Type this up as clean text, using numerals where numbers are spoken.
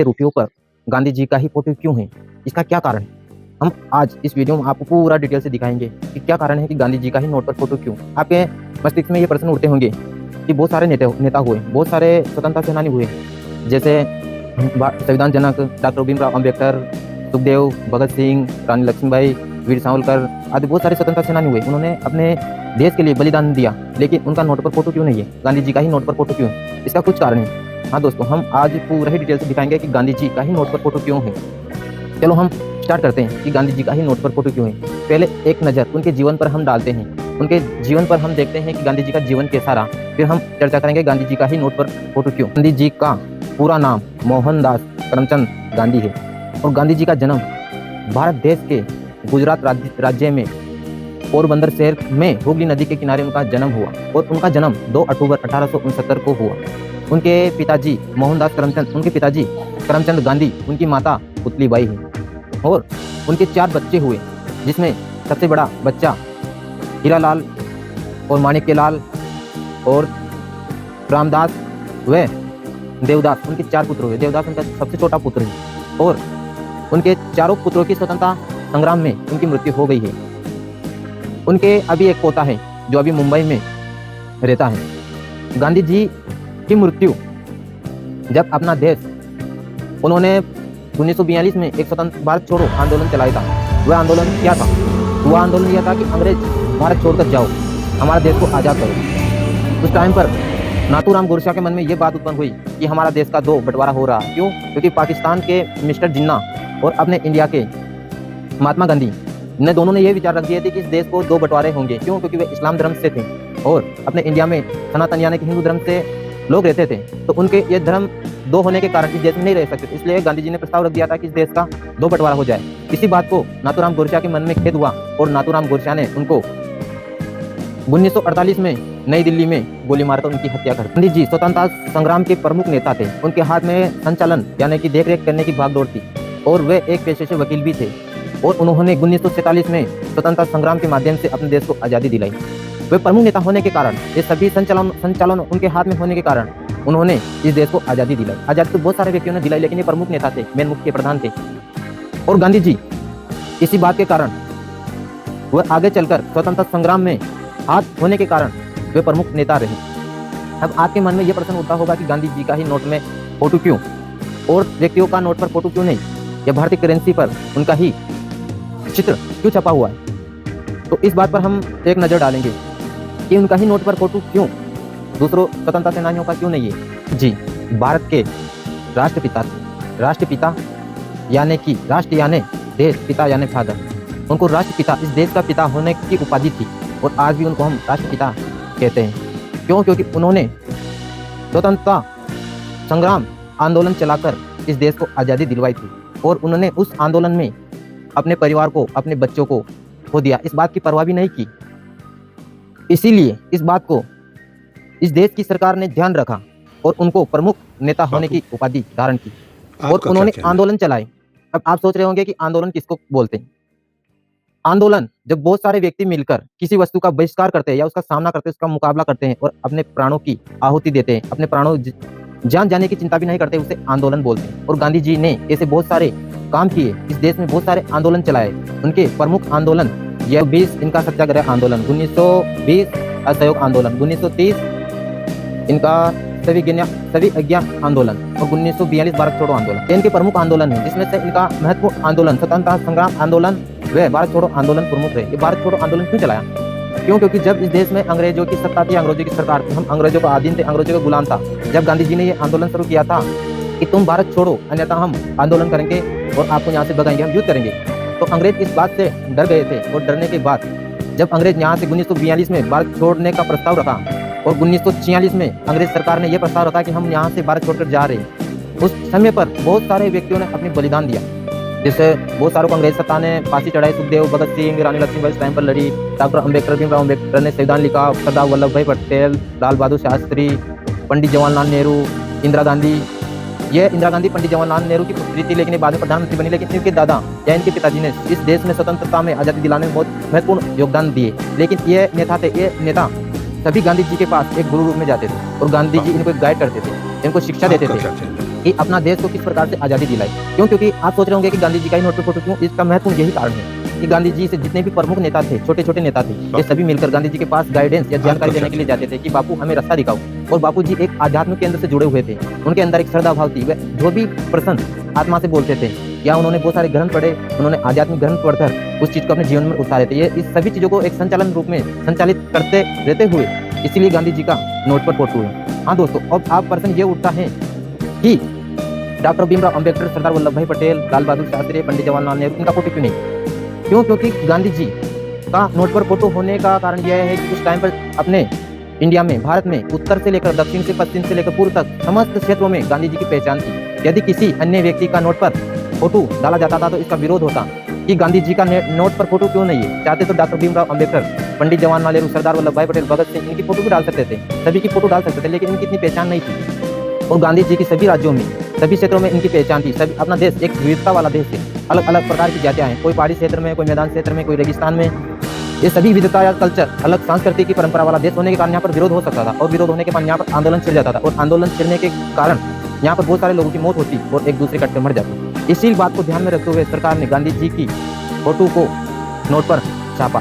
रुपयों पर गांधी जी का ही फोटो क्यों है, इसका क्या कारण है? हम आज इस वीडियो में आपको पूरा डिटेल से दिखाएंगे कि क्या कारण है कि गांधी जी का ही नोट पर फोटो क्यों। आपके मस्तिष्क में ये प्रश्न उठते होंगे कि बहुत सारे नेता हुए, बहुत सारे स्वतंत्रता सेनानी हुए, जैसे संविधान जनक डॉक्टर भीमराव अम्बेडकर, सुखदेव, भगत सिंह, रानी लक्ष्मीबाई, वीर सावरकर आदि बहुत सारे स्वतंत्रता सेनानी हुए। उन्होंने अपने देश के लिए बलिदान दिया, लेकिन उनका नोट पर फोटो क्यों नहीं है? गांधी जी का ही नोट पर फोटो क्यों है? इसका कुछ कारण है। हाँ दोस्तों, हम आज पूरा ही डिटेल से दिखाएंगे कि गांधी जी का ही नोट पर फोटो क्यों है। चलो हम स्टार्ट करते हैं कि गांधी जी का ही नोट पर फोटो क्यों है। पहले एक नज़र उनके जीवन पर हम डालते हैं। उनके जीवन पर हम देखते हैं कि गांधी जी का जीवन कैसा रहा, फिर हम चर्चा करेंगे गांधी जी का ही नोट पर फोटो क्यों। गांधी जी का पूरा नाम मोहनदास करमचंद गांधी है और गांधी जी का जन्म भारत देश के गुजरात राज्य में पोरबंदर शहर में हुगली नदी के किनारे उनका जन्म हुआ और उनका जन्म 2 अक्टूबर 1869 को हुआ। उनके पिताजी मोहनदास करमचंद, उनके पिताजी करमचंद गांधी, उनकी माता पुतलीबाई है और उनके 4 बच्चे हुए, जिसमें सबसे बड़ा बच्चा हीरालाल और माणिक्यलाल और रामदास व देवदास, उनके 4 पुत्र हुए। देवदास उनका सबसे छोटा पुत्र है और उनके चारों पुत्रों की स्वतंत्रता संग्राम में उनकी मृत्यु हो गई है। उनके अभी एक पोता है जो अभी मुंबई में रहता है। गांधी जी की मृत्यु जब अपना देश उन्होंने 1942 में एक स्वतंत्र भारत छोड़ो आंदोलन चलाया था। वह आंदोलन क्या था? वह आंदोलन यह था कि अंग्रेज भारत छोड़कर जाओ, हमारा देश को आज़ाद करो। उस टाइम पर नाथूराम गोडसे के मन में यह बात उत्पन्न हुई कि हमारा देश का 2 बंटवारा हो रहा है। क्यों? क्योंकि पाकिस्तान के मिस्टर जिन्ना और अपने इंडिया के महात्मा गांधी ने दोनों ने यह विचार रख दिए थे कि इस देश को 2 बंटवारे होंगे। क्यों? क्योंकि वे इस्लाम धर्म से थे और अपने इंडिया में सनातन यानी कि हिंदू धर्म से लोग रहते थे, तो उनके ये धर्म 2 होने के कारण इस देश में नहीं रह सकते। इसलिए गांधी जी ने प्रस्ताव रख दिया था कि इस देश का 2 बंटवारा हो जाए। इसी बात को नाथूराम गोडसे के मन में खेद हुआ और नाथूराम गोडसे ने उनको 1948 में नई दिल्ली में गोली मारकर उनकी हत्या कर दी। गांधी जी स्वतंत्रता संग्राम के प्रमुख नेता थे। उनके हाथ में संचालन यानी कि देखरेख करने की भागदौड़ थी और वे एक पेशे से वकील भी थे और उन्होंने 1947 में स्वतंत्रता संग्राम के माध्यम से अपने देश को आज़ादी दिलाई। वे प्रमुख नेता होने के कारण, ये सभी संचालन उनके हाथ में होने के कारण उन्होंने इस देश को आज़ादी दिलाई। आज़ादी तो बहुत सारे व्यक्तियों ने दिलाई, लेकिन ये प्रमुख नेता थे, मेन मुख्य प्रधान थे। और गांधी जी इसी बात के कारण वह आगे चलकर स्वतंत्रता संग्राम में हाथ होने के कारण वे प्रमुख नेता रहे। अब आपके मन में यह प्रश्न उठता होगा कि गांधी जी का ही नोट में फोटो क्यों और व्यक्तियों का नोट पर फोटो क्यों नहीं, या भारतीय करेंसी पर उनका ही चित्र क्यों छपा हुआ है? तो इस बात पर हम एक नज़र डालेंगे कि उनका ही नोट पर फोटो क्यों, दूसरों स्वतंत्रता सेनानियों का क्यों नहीं है। जी, भारत के राष्ट्रपिता यानी कि राष्ट्र यानी देश, पिता यानी फादर, उनको राष्ट्रपिता, इस देश का पिता होने की उपाधि थी और आज भी उनको हम राष्ट्रपिता कहते हैं। क्यों? क्योंकि उन्होंने स्वतंत्रता संग्राम आंदोलन चलाकर इस देश को आज़ादी दिलवाई थी और उन्होंने उस आंदोलन में अपने परिवार को, अपने बच्चों को खो दिया, इस बात की परवाह भी नहीं की। इसीलिए इस बात को इस देश की सरकार ने ध्यान रखा और उनको प्रमुख नेता होने की उपाधि धारण की और उन्होंने आंदोलन चलाए। अब आप सोच रहे होंगे कि आंदोलन किसको बोलते हैं? आंदोलन जब बहुत सारे व्यक्ति मिलकर किसी वस्तु का बहिष्कार करते हैं या उसका सामना करते हैं, उसका मुकाबला करते हैं और अपने प्राणों की आहुति देते हैं, अपने प्राणों जान जाने की चिंता भी नहीं करते, उसे आंदोलन बोलते हैं। और गांधी जी ने ऐसे बहुत सारे काम किए, इस देश में बहुत सारे आंदोलन चलाए। उनके प्रमुख आंदोलन यह 20 इनका सत्याग्रह आंदोलन, 1920 असहयोग आंदोलन, 1930 इनका सभी अज्ञा आंदोलन और 1942 भारत छोड़ो आंदोलन इनके प्रमुख आंदोलन है, जिसमें से इनका महत्वपूर्ण आंदोलन स्वतंत्रता संग्राम आंदोलन व भारत छोड़ो आंदोलन प्रमुख रहे। ये भारत छोड़ो आंदोलन क्यों चलाया? क्यों? क्योंकि जब इस देश में अंग्रेजों की सत्ता थी, अंग्रेजों की सरकार थी, हम अंग्रेजों का अधीन थे, अंग्रेजों का गुलाम था। जब गांधी जी ने ये आंदोलन शुरू किया था कि तुम भारत छोड़ो अन्यथा हम आंदोलन करेंगे और आपको यहाँ से भगाएंगे, हम युद्ध करेंगे, तो अंग्रेज इस बात से डर गए थे और डरने के बाद जब अंग्रेज यहाँ से 1942 में भारत छोड़ने का प्रस्ताव रखा और 1946 में अंग्रेज सरकार ने यह प्रस्ताव रखा कि हम यहाँ से भारत छोड़कर जा रहे हैं, उस समय पर बहुत सारे व्यक्तियों ने अपनी बलिदान दिया, जिससे बहुत सारों को अंग्रेज सत्ता ने फांसी चढ़ाई। सुखदेव, भगत सिंह, रानी लक्ष्मीबाई इस टाइम पर लड़ी। डॉक्टर अम्बेडकर, भीमराव अम्बेडकर ने संविधान लिखा। सरदार वल्लभ भाई पटेल, लाल बहादुर शास्त्री, पंडित जवाहरलाल नेहरू, इंदिरा गांधी। यह इंदिरा गांधी पंडित जवाहरलाल नेहरू की पुत्री थी, लेकिन बाद में प्रधानमंत्री बनी। लेकिन इनके दादा या इनके पिताजी ने इस देश में स्वतंत्रता में आज़ादी दिलाने में बहुत महत्वपूर्ण योगदान दिए। लेकिन ये नेता सभी गांधी जी के पास एक गुरु रूप में जाते थे और गांधी जी इनको गाइड करते थे, इनको शिक्षा देते थे। कि अपना देश को किस प्रकार से आज़ादी दिलाई। क्यों? क्योंकि आप सोच रहे होंगे कि गांधी जी का ही नोट पे फोटो क्यों? इसका महत्वपूर्ण यही कारण है कि गांधी जी से जितने भी प्रमुख नेता थे, छोटे-छोटे नेता थे, ये सभी मिलकर गांधी जी के पास गाइडेंस या जानकारी देने के लिए जाते थे कि बापू हमें रास्ता दिखाओ। और बापू जी एक आध्यात्मिक केंद्र से जुड़े हुए थे। उनके अंदर एक श्रद्धा भाव थी। वे जो भी प्रश्न आत्मा से बोलते थे या उन्होंने बहुत सारे ग्रंथ पढ़े, उन्होंने आध्यात्मिक ग्रंथ पढ़कर उस चीज़ को अपने जीवन में उतारे थे। ये इस सभी चीज़ों को एक संचालन रूप में संचालित करते रहते हुए इसीलिए गांधी जी का नोट पर फोटो है। हाँ दोस्तों, अब आप प्रश्न ये उठता है कि डॉक्टर भीमराव अंबेडकर, सरदार वल्लभ भाई पटेल, लाल बहादुर शास्त्री, पंडित जवाहरलाल नेहरू, इनका फोटो क्यों नहीं? क्यों? क्योंकि गांधी जी का नोट पर फोटो होने का कारण यह है कि उस टाइम पर अपने इंडिया में, भारत में उत्तर से लेकर दक्षिण से पश्चिम से लेकर पूर्व तक समस्त क्षेत्रों में गांधी जी की पहचान थी। यदि किसी अन्य व्यक्ति का नोट पर फोटो डाला जाता था तो इसका विरोध होता कि गांधी जी का नोट पर फोटो क्यों नहीं है। चाहते तो डॉक्टर भीमराव अंबेडकर, पंडित जवाहरलाल नेहरू, सरदार वल्लभ भाई पटेल, भगत सिंह, इनकी फोटो भी डाल सकते थे, सभी की फोटो डाल सकते थे, लेकिन इनकी इतनी पहचान नहीं थी। और गांधी जी की सभी राज्यों में, सभी क्षेत्रों में इनकी पहचान थी। सभी अपना देश एक विविधता वाला देश है। अलग अलग प्रकार की जातियां हैं, कोई पहाड़ी क्षेत्र में, कोई मैदान क्षेत्र में, कोई रेगिस्तान में। ये सभी विविधता या कल्चर, अलग संस्कृति की परंपरा वाला देश होने के कारण यहाँ पर विरोध हो सकता था और विरोध होने के बाद यहाँ पर आंदोलन छिड़ जाता था और आंदोलन छिड़ने के कारण यहाँ पर बहुत सारे लोगों की मौत होती और एक दूसरे कट कर मर जाते। इसी बात को ध्यान में रखते हुए सरकार ने गांधी जी की फोटो को नोट पर छापा।